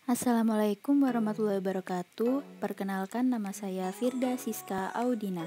Assalamualaikum warahmatullahi wabarakatuh. Perkenalkan, nama saya Firda Siska Audina.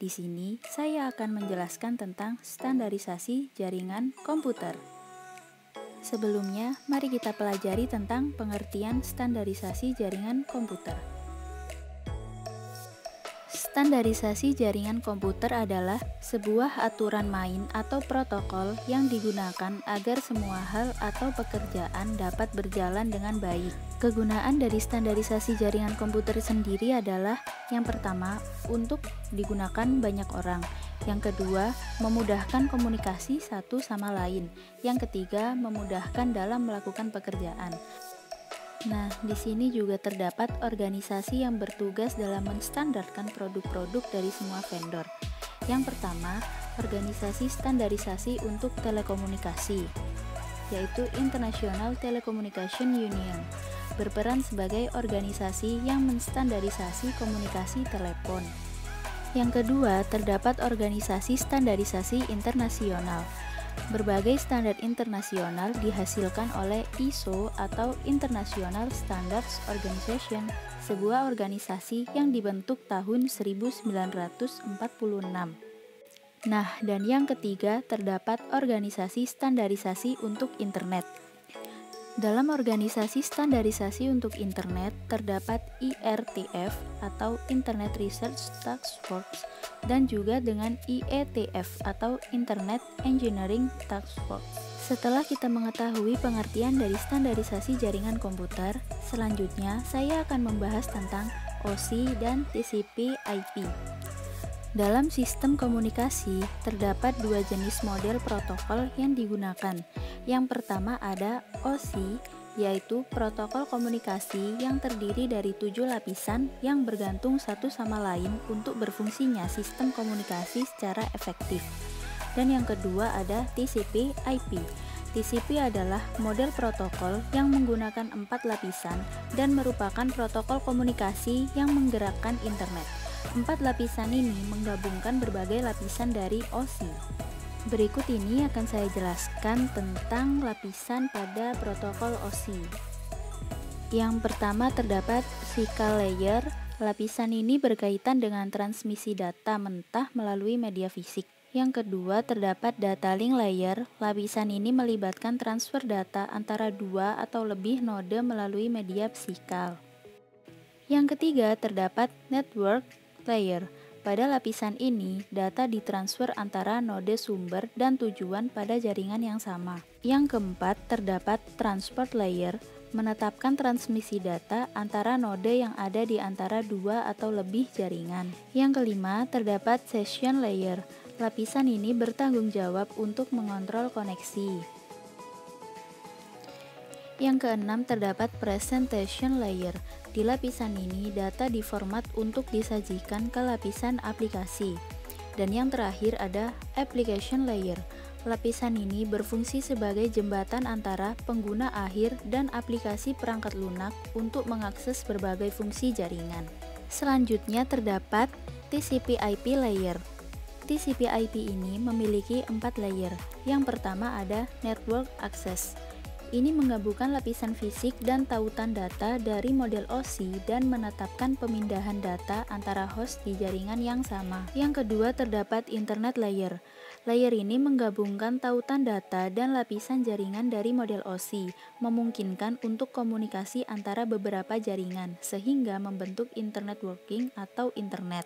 Di sini saya akan menjelaskan tentang standarisasi jaringan komputer. Sebelumnya, mari kita pelajari tentang pengertian standarisasi jaringan komputer. Standarisasi jaringan komputer adalah sebuah aturan main atau protokol yang digunakan agar semua hal atau pekerjaan dapat berjalan dengan baik. Kegunaan dari standarisasi jaringan komputer sendiri adalah yang pertama, untuk digunakan banyak orang. Yang kedua, memudahkan komunikasi satu sama lain. Yang ketiga, memudahkan dalam melakukan pekerjaan. Nah, di sini juga terdapat organisasi yang bertugas dalam menstandarkan produk-produk dari semua vendor. Yang pertama, organisasi standarisasi untuk telekomunikasi, yaitu International Telecommunication Union, berperan sebagai organisasi yang menstandarisasi komunikasi telepon. Yang kedua, terdapat organisasi standarisasi internasional. Berbagai standar internasional dihasilkan oleh ISO atau International Standards Organization, sebuah organisasi yang dibentuk tahun 1946. Nah, dan yang ketiga terdapat organisasi standarisasi untuk internet. Dalam organisasi standarisasi untuk internet terdapat IRTF atau Internet Research Task Force dan juga dengan IETF atau Internet Engineering Task Force. Setelah kita mengetahui pengertian dari standarisasi jaringan komputer, selanjutnya saya akan membahas tentang OSI dan TCP/IP. Dalam sistem komunikasi, terdapat dua jenis model protokol yang digunakan. Yang pertama ada OSI, yaitu protokol komunikasi yang terdiri dari 7 lapisan yang bergantung satu sama lain untuk berfungsinya sistem komunikasi secara efektif. Dan yang kedua ada TCP/IP. TCP adalah model protokol yang menggunakan 4 lapisan dan merupakan protokol komunikasi yang menggerakkan internet. 4 lapisan ini menggabungkan berbagai lapisan dari OSI. Berikut ini akan saya jelaskan tentang lapisan pada protokol OSI. Yang pertama terdapat physical layer. Lapisan ini berkaitan dengan transmisi data mentah melalui media fisik. Yang kedua terdapat data link layer. Lapisan ini melibatkan transfer data antara dua atau lebih node melalui media physical. Yang ketiga terdapat network layer. Pada lapisan ini, data ditransfer antara node sumber dan tujuan pada jaringan yang sama. Yang keempat, terdapat transport layer, menetapkan transmisi data antara node yang ada di antara dua atau lebih jaringan. Yang kelima, terdapat session layer. Lapisan ini bertanggung jawab untuk mengontrol koneksi. Yang keenam, terdapat presentation layer. Di lapisan ini, data diformat untuk disajikan ke lapisan aplikasi. Dan yang terakhir ada application layer. Lapisan ini berfungsi sebagai jembatan antara pengguna akhir dan aplikasi perangkat lunak untuk mengakses berbagai fungsi jaringan. Selanjutnya terdapat TCP/IP layer. TCP/IP ini memiliki 4 layer. Yang pertama ada network access. Ini menggabungkan lapisan fisik dan tautan data dari model OSI dan menetapkan pemindahan data antara host di jaringan yang sama. Yang kedua terdapat internet layer. Layer ini menggabungkan tautan data dan lapisan jaringan dari model OSI, memungkinkan untuk komunikasi antara beberapa jaringan, sehingga membentuk internet working atau internet.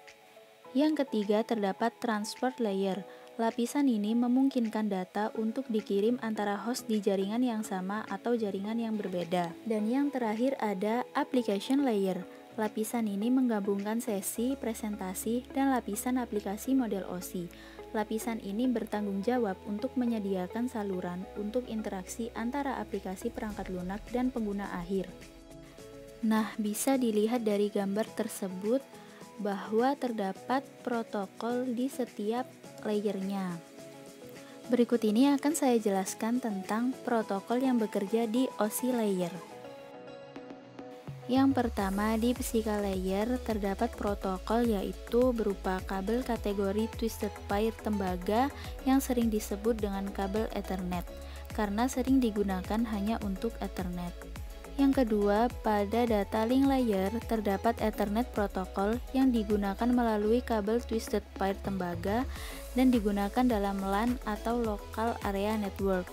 Yang ketiga terdapat transport layer. Lapisan ini memungkinkan data untuk dikirim antara host di jaringan yang sama atau jaringan yang berbeda. Dan yang terakhir ada application layer. Lapisan ini menggabungkan sesi, presentasi, dan lapisan aplikasi model OSI. Lapisan ini bertanggung jawab untuk menyediakan saluran untuk interaksi antara aplikasi perangkat lunak dan pengguna akhir. Nah, bisa dilihat dari gambar tersebut bahwa terdapat protokol di setiap layernya. Berikut ini akan saya jelaskan tentang protokol yang bekerja di OSI layer. Yang pertama, di physical layer terdapat protokol yaitu berupa kabel kategori twisted pair tembaga yang sering disebut dengan kabel Ethernet karena sering digunakan hanya untuk Ethernet. Yang kedua, pada data link layer terdapat Ethernet protokol yang digunakan melalui kabel twisted pair tembaga dan digunakan dalam LAN atau Local Area Network.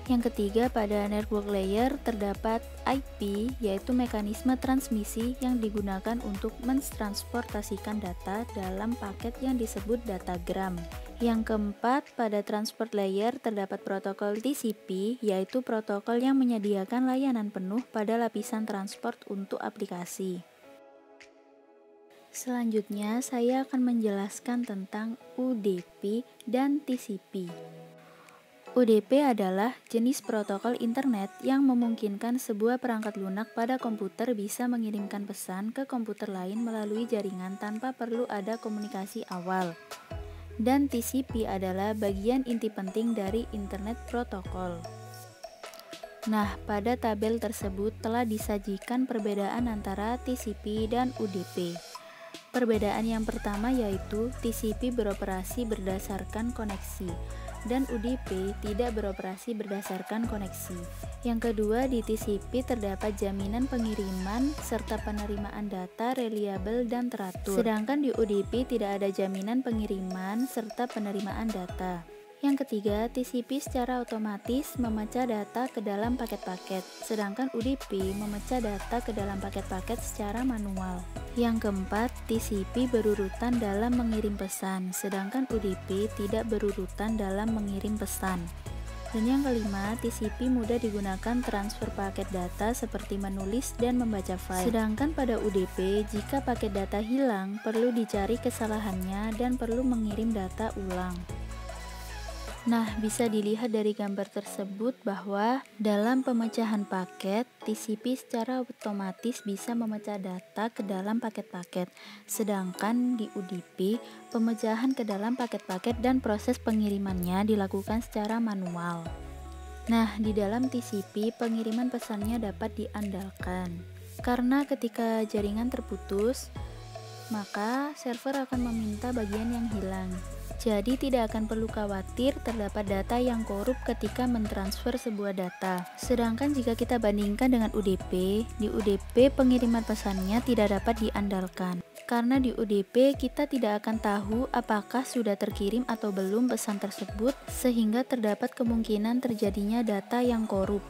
Yang ketiga, pada network layer terdapat IP, yaitu mekanisme transmisi yang digunakan untuk mentransportasikan data dalam paket yang disebut datagram. Yang keempat, pada transport layer terdapat protokol TCP, yaitu protokol yang menyediakan layanan penuh pada lapisan transport untuk aplikasi. Selanjutnya, saya akan menjelaskan tentang UDP dan TCP. UDP adalah jenis protokol internet yang memungkinkan sebuah perangkat lunak pada komputer bisa mengirimkan pesan ke komputer lain melalui jaringan tanpa perlu ada komunikasi awal. Dan TCP adalah bagian inti penting dari Internet Protocol. Nah, pada tabel tersebut telah disajikan perbedaan antara TCP dan UDP. Perbedaan yang pertama yaitu TCP beroperasi berdasarkan koneksi dan UDP tidak beroperasi berdasarkan koneksi. Yang kedua, di TCP terdapat jaminan pengiriman serta penerimaan data reliable dan teratur. Sedangkan di UDP tidak ada jaminan pengiriman serta penerimaan data. Yang ketiga, TCP secara otomatis memecah data ke dalam paket-paket, sedangkan UDP memecah data ke dalam paket-paket secara manual. Yang keempat, TCP berurutan dalam mengirim pesan, sedangkan UDP tidak berurutan dalam mengirim pesan. Dan yang kelima, TCP mudah digunakan transfer paket data seperti menulis dan membaca file. Sedangkan pada UDP, jika paket data hilang, perlu dicari kesalahannya dan perlu mengirim data ulang. Nah, bisa dilihat dari gambar tersebut bahwa dalam pemecahan paket, TCP secara otomatis bisa memecah data ke dalam paket-paket. Sedangkan di UDP, pemecahan ke dalam paket-paket dan proses pengirimannya dilakukan secara manual. Nah, di dalam TCP, pengiriman pesannya dapat diandalkan. Karena ketika jaringan terputus, maka server akan meminta bagian yang hilang. Jadi tidak akan perlu khawatir terdapat data yang korup ketika mentransfer sebuah data. Sedangkan jika kita bandingkan dengan UDP, di UDP pengiriman pesannya tidak dapat diandalkan. Karena di UDP kita tidak akan tahu apakah sudah terkirim atau belum pesan tersebut, sehingga terdapat kemungkinan terjadinya data yang korup.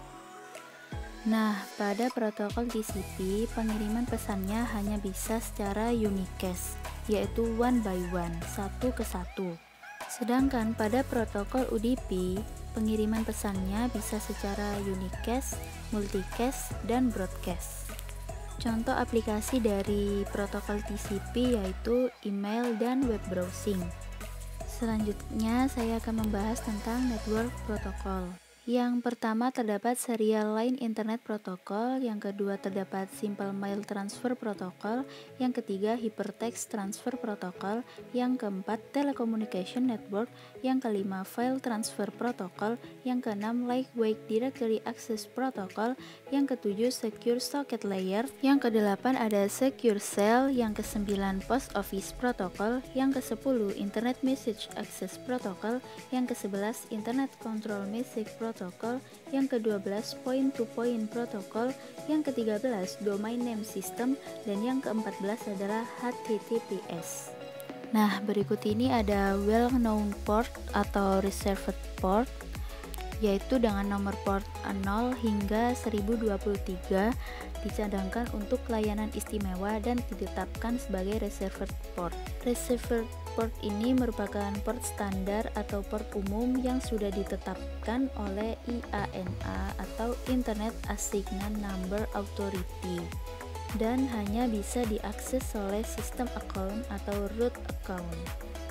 Nah, pada protokol TCP, pengiriman pesannya hanya bisa secara unicast, yaitu one by one, satu ke satu. Sedangkan pada protokol UDP, pengiriman pesannya bisa secara unicast, multicast, dan broadcast. Contoh aplikasi dari protokol TCP yaitu email dan web browsing. Selanjutnya, saya akan membahas tentang network protocol. Yang pertama terdapat Serial Line Internet Protocol, yang kedua terdapat Simple Mail Transfer Protocol, yang ketiga Hypertext Transfer Protocol, yang keempat Telecommunication Network, yang kelima File Transfer Protocol, yang keenam Lightweight Directory Access Protocol, yang ketujuh Secure Socket Layer, yang kedelapan ada Secure Shell, yang kesembilan Post Office Protocol, yang kesepuluh Internet Message Access Protocol, yang kesebelas Internet Control Message Protocol, yang ke-12 Point-to-Point Protocol, yang ke-13 Domain Name System, dan yang ke-14 adalah HTTPS. Nah, berikut ini ada well-known port atau reserved port, yaitu dengan nomor port 0 hingga 1023 dicadangkan untuk layanan istimewa dan ditetapkan sebagai reserved port. Reserved port ini merupakan port standar atau port umum yang sudah ditetapkan oleh IANA atau Internet Assignment Number Authority dan hanya bisa diakses oleh sistem account atau root account.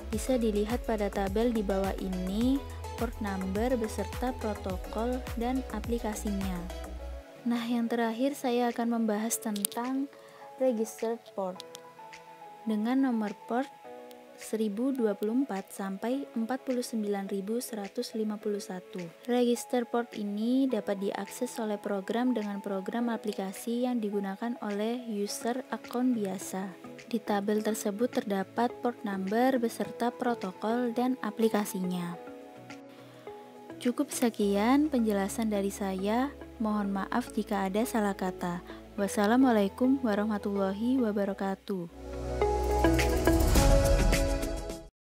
Bisa dilihat pada tabel di bawah ini port number beserta protokol dan aplikasinya. Nah, yang terakhir saya akan membahas tentang registered port dengan nomor port 1024 sampai 49151. Register port ini dapat diakses oleh program dengan program aplikasi yang digunakan oleh user akun biasa. Di tabel tersebut terdapat port number beserta protokol dan aplikasinya. Cukup sekian penjelasan dari saya. Mohon maaf jika ada salah kata. Wassalamualaikum warahmatullahi wabarakatuh.